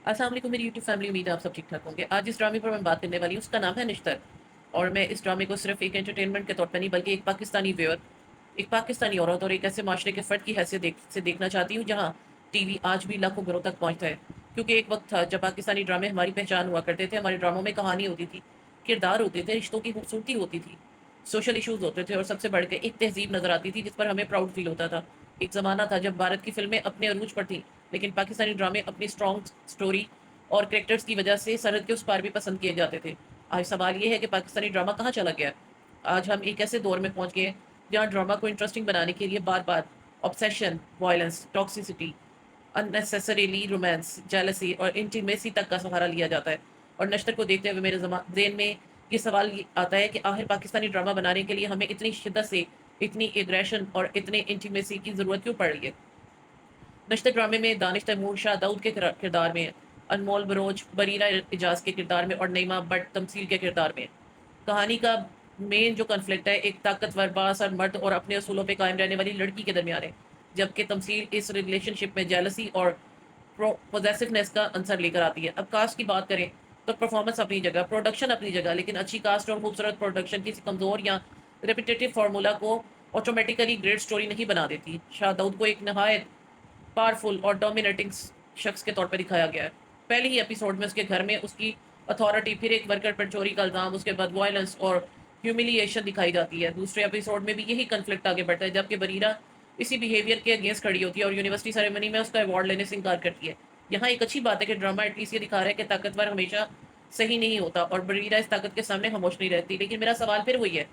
السلام علیکم میری یوٹیوب فیملی، امید ہے آپ سب ٹھیک ٹھاک ہوں گے۔ آج جس ڈرامے پر میں بات کرنے والی ہوں اس کا نام ہے نشتر، اور میں اس ڈرامے کو صرف ایک انٹرٹینمنٹ کے طور پر نہیں بلکہ ایک پاکستانی ویور، ایک پاکستانی عورت اور ایک ایسے معاشرے کے فرد کی حیثیت سے دیکھنا چاہتی ہوں جہاں ٹی وی آج بھی لاکھوں گھروں تک پہنچتا ہے، کیونکہ ایک وقت تھا جب پاکستانی ڈرامے ہماری پہچان ہوا کرتے تھے۔ ہمارے ڈراموں میں کہانی ہوتی تھی، کردار ہوتے تھے، رشتوں کی خوبصورتی ہوتی تھی، سوشل ایشوز ہوتے تھے، اور سب سے بڑھ کے ایک تہذیب نظر آتی تھی جس پر ہمیں پراؤڈ فیل ہوتا تھا۔ ایک زمانہ تھا جب بھارت کی فلمیں اپنے عروج پر تھیں، لیکن پاکستانی ڈرامے اپنی اسٹرانگ سٹوری اور کریکٹرز کی وجہ سے سرحد کے اس پار بھی پسند کیے جاتے تھے۔ آج سوال یہ ہے کہ پاکستانی ڈرامہ کہاں چلا گیا؟ آج ہم ایک ایسے دور میں پہنچ گئے جہاں ڈرامہ کو انٹرسٹنگ بنانے کے لیے بار بار obsession، violence, toxicity, unnecessarily romance, jealousy اور انٹیمیسی تک کا سہارا لیا جاتا ہے۔ اور نشتر کو دیکھتے ہوئے میرے ذہن میں یہ سوال آتا ہے کہ آخر پاکستانی ڈرامہ بنانے کے لیے ہمیں اتنی شدت سے اتنی ایگریشن اور اتنے انٹیمیسی کی ضرورت کیوں پڑ رہی ہے؟ نشتر ڈرامے میں دانش تیمور شاہ داؤد کے کردار میں، انمول بروچ بریرہ اجاز کے کردار میں اور نعیمہ بٹ تمثیل کے کردار میں۔ کہانی کا مین جو کنفلکٹ ہے ایک طاقتور بااثر مرد اور اپنے اصولوں پہ قائم رہنے والی لڑکی کے درمیان ہے، جبکہ تمثیل اس ریلیشن شپ میں جیلسی اور پوزیسونیس کا عنصر لے کر آتی ہے۔ اب کاسٹ کی بات کریں تو پرفارمنس اپنی جگہ، پروڈکشن اپنی جگہ، لیکن اچھی کاسٹ اور خوبصورت پروڈکشن کسی کمزور یا ریپیٹیٹو فارمولا کو آٹومیٹیکلی گریٹ سٹوری نہیں بنا دیتی۔ شاہ داؤد کو ایک نہایت پاورفل اور ڈومینیٹنگ شخص کے طور پر دکھایا گیا ہے۔ پہلے ہی ایپیسوڈ میں اس کے گھر میں اس کی اتھارٹی، پھر ایک ورکر پر چوری کا الزام، اس کے بعد وائلنس اور ہیوملیشن دکھائی جاتی ہے۔ دوسرے ایپیسوڈ میں بھی یہی کنفلکٹ آگے بڑھتا ہے، جبکہ بریرہ اسی بیہیویئر کے اگینسٹ کھڑی ہوتی ہے اور یونیورسٹی سیریمنی میں اس کا ایوارڈ لینے سے انکار کرتی ہے۔ یہاں ایک اچھی بات ہے کہ ڈرامہ ایٹ لیسٹ یہ دکھا رہا ہے کہ طاقتور ہمیشہ صحیح نہیں ہوتا اور بریرہ اس طاقت کے سامنے خاموش نہیں رہتی۔ لیکن میرا سوال پھر وہی ہے،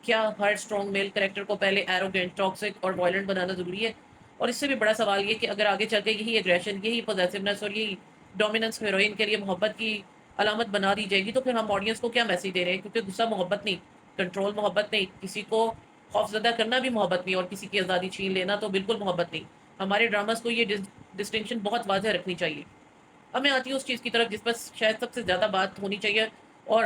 کیا ہر اسٹرانگ میل کریکٹر کو پہلے ایروگینٹ، ٹاکسک اور وائلنٹ بنانا ضروری ہے؟ اور اس سے بھی بڑا سوال یہ کہ اگر آگے چل کے یہی ایگریشن، یہی پوزیسونیس اور یہی ڈومیننس ہیروئن کے لیے محبت کی علامت بنا دی جائے گی تو پھر ہم آڈینس کو کیا میسج دے رہے ہیں؟ کیونکہ غصہ محبت نہیں، کنٹرول محبت نہیں، کسی کو خوفزدہ کرنا بھی محبت نہیں، اور کسی کی آزادی چھین لینا تو بالکل محبت نہیں۔ ہمارے ڈراماز کو یہ ڈسٹنکشن بہت واضح رکھنی چاہیے۔ اب میں آتی ہوں اس چیز کی طرف جس پر شاید سب سے زیادہ بات ہونی چاہیے اور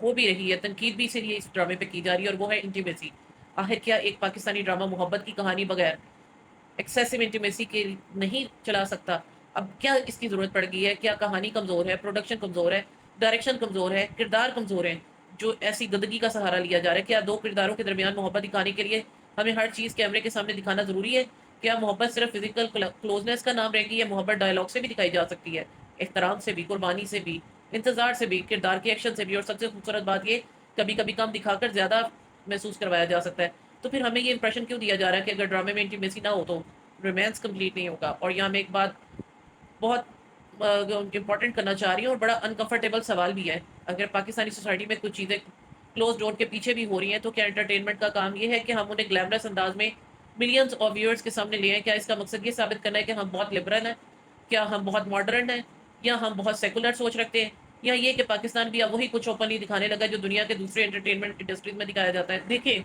ہو بھی رہی ہے، تنقید بھی اسی لیے اس ڈرامے پہ کی جا رہی ہے، اور وہ ہے انٹیمیسی۔ آخر کیا ایک پاکستانی ڈرامہ محبت کی کہانی بغیر ایکسیسو انٹیمیسی کے نہیں چلا سکتا؟ اب کیا اس کی ضرورت پڑ گئی ہے؟ کیا کہانی کمزور ہے، پروڈکشن کمزور ہے، ڈائریکشن کمزور ہے، کردار کمزور ہیں جو ایسی گندگی کا سہارا لیا جا رہا ہے؟ کیا دو کرداروں کے درمیان محبت دکھانے کے لیے ہمیں ہر چیز کیمرے کے سامنے دکھانا ضروری ہے؟ کیا محبت صرف فزیکل کلوزنس کا نام رہے گی، یا محبت ڈائلاگ سے بھی دکھائی جا سکتی ہے، احترام سے بھی، قربانی سے بھی، انتظار سے بھی، کردار کے ایکشن سے بھی، اور سب سے خوبصورت بات یہ، کبھی کبھی کم دکھا کر زیادہ محسوس کروایا جا سکتا ہے؟ تو پھر ہمیں یہ امپریشن کیوں دیا جا رہا ہے کہ اگر ڈرامے میں انٹیمیسی نہ ہو تو رومانس کمپلیٹ نہیں ہوگا؟ اور یہاں میں ایک بات بہت امپورٹنٹ کرنا چاہ رہی ہوں، اور بڑا انکمفرٹیبل سوال بھی ہے۔ اگر پاکستانی سوسائٹی میں کچھ چیزیں کلوز ڈور کے پیچھے بھی ہو رہی ہیں تو کیا انٹرٹینمنٹ کا کام یہ ہے کہ ہم انہیں گلیمرس انداز میں ملینز آف ویورز کے سامنے لے آئیں؟ کیا اس کا مقصد یہ ثابت کرنا ہے کہ ہم بہت لبرل ہیں، کیا ہم بہت ماڈرن ہیں، یا ہم بہت سیکولر سوچ رکھتے ہیں، یا یہ کہ پاکستان بھی اب وہی کچھ اوپنلی دکھانے لگا جو دنیا کے دوسرے انٹرٹینمنٹ انڈسٹریز میں دکھایا جاتا ہے؟ دیکھیں،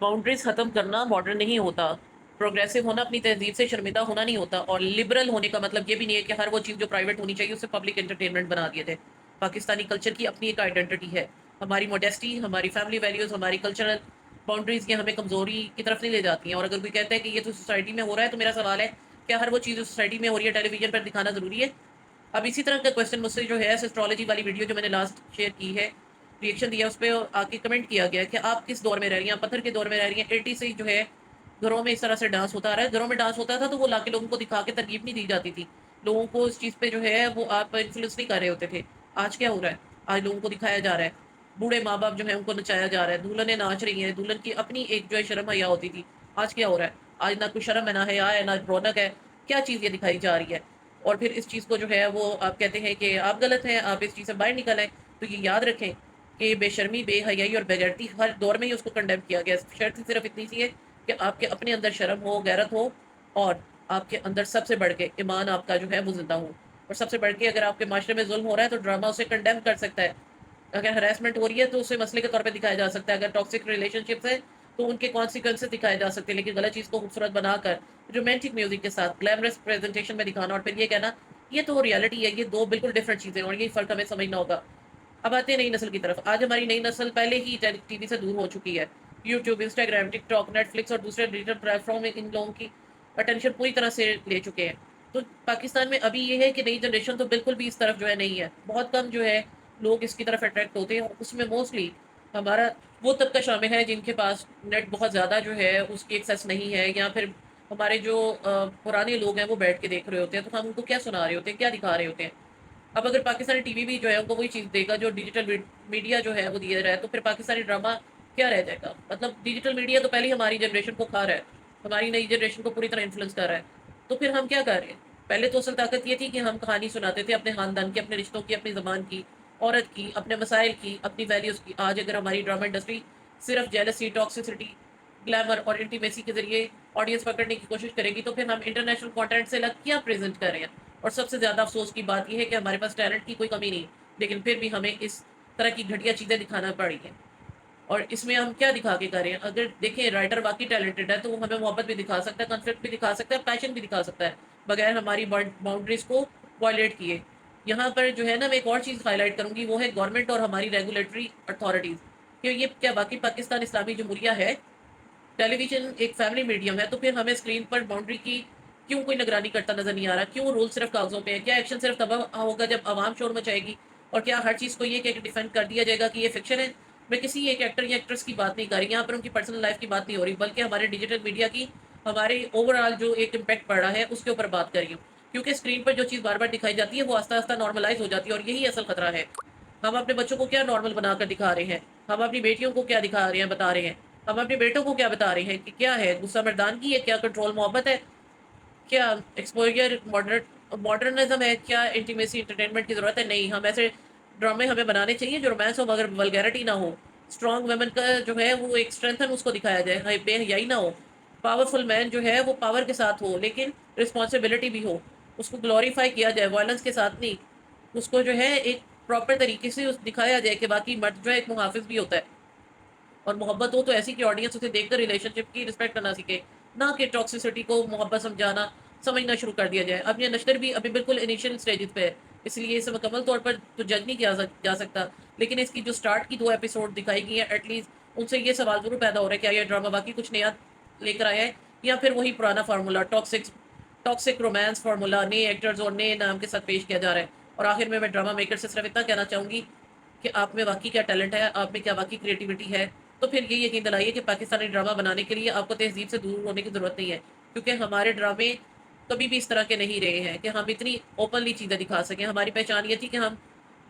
باؤنڈریز ختم کرنا ماڈرن نہیں ہوتا، پروگریسو ہونا اپنی تہذیب سے شرمندہ ہونا نہیں ہوتا، اور لبرل ہونے کا مطلب یہ بھی نہیں ہے کہ ہر وہ چیز جو پرائیویٹ ہونی چاہیے اسے پبلک انٹرٹینمنٹ بنا دیے تھے۔ پاکستانی کلچر کی اپنی ایک آئیڈینٹی ہے، ہماری موڈیسٹی، ہماری فیملی ویلیوز، ہماری کلچرل باؤنڈریز کی ہمیں کمزوری کی طرف نہیں لے جاتی ہیں۔ اور اگر کوئی کہتا ہے کہ یہ تو سوسائٹی میں ہو رہا ہے تو میرا سوال ہے، کیا ہر وہ چیز جو سوسائٹی میں ہو رہی ہے ٹیلی ویژن پر دکھانا ضروری ہے؟ اب اسی طرح کا کوشچن مجھ سے جو ہے اسٹرالوجی والی ویڈیو جو میں نے لاسٹ شیئر کی ہے، ریئیکشن دیا، اس پہ آ کے کمنٹ کیا گیا کہ آپ کس دور میں رہ رہی ہیں؟ پتھر کے دور میں رہ رہی ہیں؟ 80 سے جو ہے گھروں میں اس طرح سے ڈانس ہوتا آ رہا ہے، گھروں میں ڈانس ہوتا تھا تو وہ لا کے لوگوں کو دکھا کے ترغیب نہیں دی جاتی تھی، لوگوں کو اس چیز پہ جو ہے وہ آپ انفلوئنس نہیں کر رہے ہوتے تھے۔ آج کیا ہو رہا ہے؟ آج لوگوں کو دکھایا جا رہا ہے، بوڑھے ماں باپ جو ہے ان کو نچایا جا رہا ہے، دلہنیں ناچ رہی ہیں، دلہن کی اپنی ایک جو ہے شرم حیا ہوتی تھی، آج کیا ہو رہا ہے؟ آج نہ کوئی شرم ہے، نہ حیا ہے، نہ رونق ہے، کیا چیز یہ دکھائی جا رہی ہے؟ اور پھر اس چیز کو جو ہے وہ آپ کہتے ہیں کہ آپ غلط ہیں، آپ اس چیز سے باہر نکل آئیں۔ تو یہ یاد رکھیں کہ بے شرمی، بے حیائی اور بےغیرتی ہر دور میں ہی اس کو کنڈیم کیا گیا، شرط صرف اتنی سی ہے کہ آپ کے اپنے اندر شرم ہو، غیرت ہو، اور آپ کے اندر سب سے بڑھ کے ایمان آپ کا جو ہے وہ زندہ ہو۔ اور سب سے بڑھ کے اگر آپ کے معاشرے میں ظلم ہو رہا ہے تو ڈرامہ اسے کنڈیم کر سکتا ہے، اگر ہراسمنٹ ہو رہی ہے تو اسے مسئلے کے طور پہ دکھایا جا سکتا ہے، اگر ٹاکسک ریلیشن شپس ہے تو ان کے کانسیکوینسز دکھائے جا سکتے ہیں، لیکن غلط چیز کو خوبصورت بنا کر رومانٹک میوزک کے ساتھ گلیمرس پریزنٹیشن میں دکھانا اور پھر یہ کہنا یہ تو ریالٹی ہے، یہ دو بالکل ڈفرنٹ چیزیں ہیں اور یہی فرق ہمیں سمجھنا ہوگا۔ اب آتے ہیں نئی نسل کی طرف۔ آج ہماری نئی نسل پہلے ہی ٹی وی سے دور ہو چکی ہے۔ یوٹیوب، انسٹاگرام، ٹک ٹاک، نیٹ فلکس اور دوسرے ڈیجیٹل پلیٹ فارم ان لوگوں کی اٹینشن پوری طرح سے لے چکے ہیں۔ تو پاکستان میں ابھی یہ ہے کہ نئی جنریشن تو بالکل بھی اس طرف جو ہے نہیں ہے، بہت کم جو ہے لوگ اس کی طرف اٹریکٹ ہوتے ہیں، اور اس میں موسٹلی ہمارا وہ طبقہ شامل ہے جن کے پاس نیٹ بہت زیادہ جو ہے اس کی ایکسیس نہیں ہے، یا پھر ہمارے جو پرانے لوگ ہیں وہ بیٹھ کے دیکھ رہے ہوتے ہیں، تو ہم ان کو کیا سنا رہے ہوتے ہیں، کیا دکھا رہے ہوتے ہیں۔ اب اگر پاکستانی ٹی وی بھی جو ہے ان کو وہی چیز دے گا جو ڈیجیٹل میڈیا جو ہے وہ دیا رہا ہے، تو پھر پاکستانی ڈرامہ کیا رہ جائے گا؟ مطلب ڈیجیٹل میڈیا تو پہلے ہی ہماری جنریشن کو کھا رہا ہے، ہماری نئی جنریشن کو پوری طرح انفلوئنس کر رہا ہے، تو پھر ہم کیا کر رہے ہیں؟ پہلے تو اصل طاقت یہ تھی کہ ہم کہانی سناتے تھے اپنے خاندان کی، اپنے رشتوں کی، اپنی زبان کی، عورت کی، اپنے مسائل کی، اپنی ویلیوز کی۔ آج اگر ہماری ڈرامہ انڈسٹری صرف جیلسی، ٹاکسیسٹی، گلیمر اور انٹیمیسی کے ذریعے آڈینس پکڑنے کی کوشش کرے گی، تو پھر ہم انٹرنیشنل کانٹینٹ سے الگ کیا پریزنٹ کر رہے ہیں؟ اور سب سے زیادہ افسوس کی بات یہ ہے کہ ہمارے پاس ٹیلنٹ کی کوئی کمی نہیں، لیکن پھر بھی ہمیں اس طرح کی گھٹیا چیزیں دکھانا پڑی ہیں۔ اور اس میں ہم کیا دکھا کے کریں؟ اگر دیکھیں رائٹر واقعی ٹیلنٹڈ ہے تو وہ ہمیں محبت بھی دکھا سکتا ہے، کنفلکٹ بھی دکھا سکتا ہے، پیشن بھی دکھا سکتا ہے، بغیر ہماری باؤنڈریز کو وائلیٹ کیے۔ یہاں پر جو ہے نا میں ایک اور چیز ہائی لائٹ کروں گی، وہ ہے گورنمنٹ اور ہماری ریگولیٹری اتھارٹیز، کہ یہ کیا واقعی پاکستان اسلامی جمہوریہ ہے؟ ٹیلی ویژن ایک فیملی میڈیم ہے، تو پھر ہمیں اسکرین پر باؤنڈری کی کیوں کوئی نگرانی کرتا نظر نہیں آ رہا؟ کیوں رول صرف کاغذوں پہ ہے؟ کیا ایکشن صرف تب ہوگا جب عوام شور مچائے گی؟ اور کیا ہر چیز کو یہ کہ ڈیفینڈ کر دیا جائے گا کہ یہ فکشن ہے؟ میں کسی ایک ایکٹر یا ایکٹریس کی بات نہیں کر رہی، یہاں پر ان کی پرسنل لائف کی بات نہیں ہو رہی، بلکہ ہمارے ڈیجیٹل میڈیا کی ہمارے اوور آل جو ایک امپیکٹ پڑ رہا ہے اس کے اوپر بات کر رہی ہوں۔ کیونکہ اسکرین پر جو چیز بار بار دکھائی جاتی ہے وہ آہستہ آہستہ نارملائز ہو جاتی ہے، اور یہی اصل خطرہ ہے۔ ہم اپنے بچوں کو کیا نارمل بنا کر دکھا رہے ہیں؟ ہم اپنی بیٹیوں کو کیا دکھا رہے ہیں، بتا رہے ہیں؟ ہم اپنے بیٹوں کو کیا بتا رہے ہیں کہ کیا ہے غصہ مردانگی ہے، کیا کنٹرول محبت ہے، کیا ایکسپوئر ماڈرنزم ہے، کیا انٹیمیسی انٹرٹینمنٹ کی ضرورت ہے؟ نہیں، ہم ایسے ڈرامے ہمیں بنانے چاہیے جو رومانس ہو مگر ولگیرٹی نہ ہو، اسٹرانگ ویمن کا جو ہے وہ ایک اسٹرینتھن اس کو دکھایا جائے، بے حیائی نہ ہو، پاورفل مین جو ہے وہ پاور کے ساتھ ہو لیکن رسپانسبلٹی بھی ہو، اس کو گلوریفائی کیا جائے وائلنس کے ساتھ نہیں، اس کو جو ہے ایک پراپر طریقے سے دکھایا جائے کہ باقی مرد جو ہے ایک محافظ بھی ہوتا ہے، اور محبت ہو تو ایسی کہ آڈینس اسے دیکھ کر ریلیشن شپ کی رسپیکٹ کرنا سیکھے، نہ کہ ٹاکسیسٹی کو محبت سمجھنا شروع کر دیا جائے۔ اب یہ نشتر بھی ابھی بالکل انیشیل سٹیجز پہ ہے، اس لیے اسے مکمل طور پر تو جج نہیں کیا جا سکتا، لیکن اس کی جو سٹارٹ کی 2 ایپیسوڈ دکھائی گئی ہیں ایٹ لیسٹ ان سے یہ سوال ضرور پیدا ہو رہا ہے کہ کیا یہ ڈرامہ واقعی کچھ نیا لے کر آیا ہے، یا پھر وہی پرانا فارمولا ٹاکسک رومانس فارمولا نئے ایکٹرز اور نئے نام کے ساتھ پیش کیا جا رہا ہے۔ اور آخر میں ڈرامہ میکر سے صرف اتنا کہنا چاہوں گی کہ آپ میں واقعی کیا ٹیلنٹ ہے، آپ میں کیا واقعی کریٹیوٹی ہے، تو پھر یہ یقین دلائیے کہ پاکستانی ڈرامہ بنانے کے لیے آپ کو تہذیب سے دور ہونے کی ضرورت نہیں ہے، کیونکہ ہمارے ڈرامے کبھی بھی اس طرح کے نہیں رہے ہیں کہ ہم اتنی اوپنلی چیزیں دکھا سکیں۔ ہماری پہچان یہ تھی کہ ہم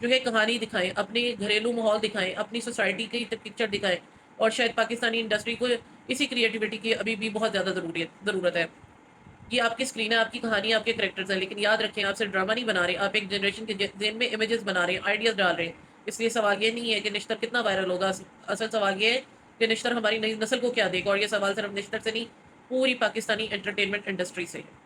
جو ہے کہانی دکھائیں، اپنے گھریلو ماحول دکھائیں، اپنی سوسائٹی کی پکچر دکھائیں، اور شاید پاکستانی انڈسٹری کو اسی کریٹیوٹی کی ابھی بھی بہت زیادہ ضرورت ہے۔ یہ آپ کی اسکرین ہے، آپ کی کہانی، آپ کے کریکٹرز ہیں، لیکن یاد رکھیں آپ صرف ڈرامہ نہیں بنا رہے، آپ ایک جنریشن کے ذہن میں امیجز بنا رہے ہیں، آئیڈیاز ڈال رہے ہیں۔ اس لیے سوال یہ نہیں ہے کہ نشتر کتنا وائرل ہوگا، اصل سوال یہ ہے کہ نشتر ہماری نئی نسل کو کیا دے گا، اور یہ سوال صرف نشتر سے نہیں، پوری پاکستانی انٹرٹینمنٹ انڈسٹری سے ہے۔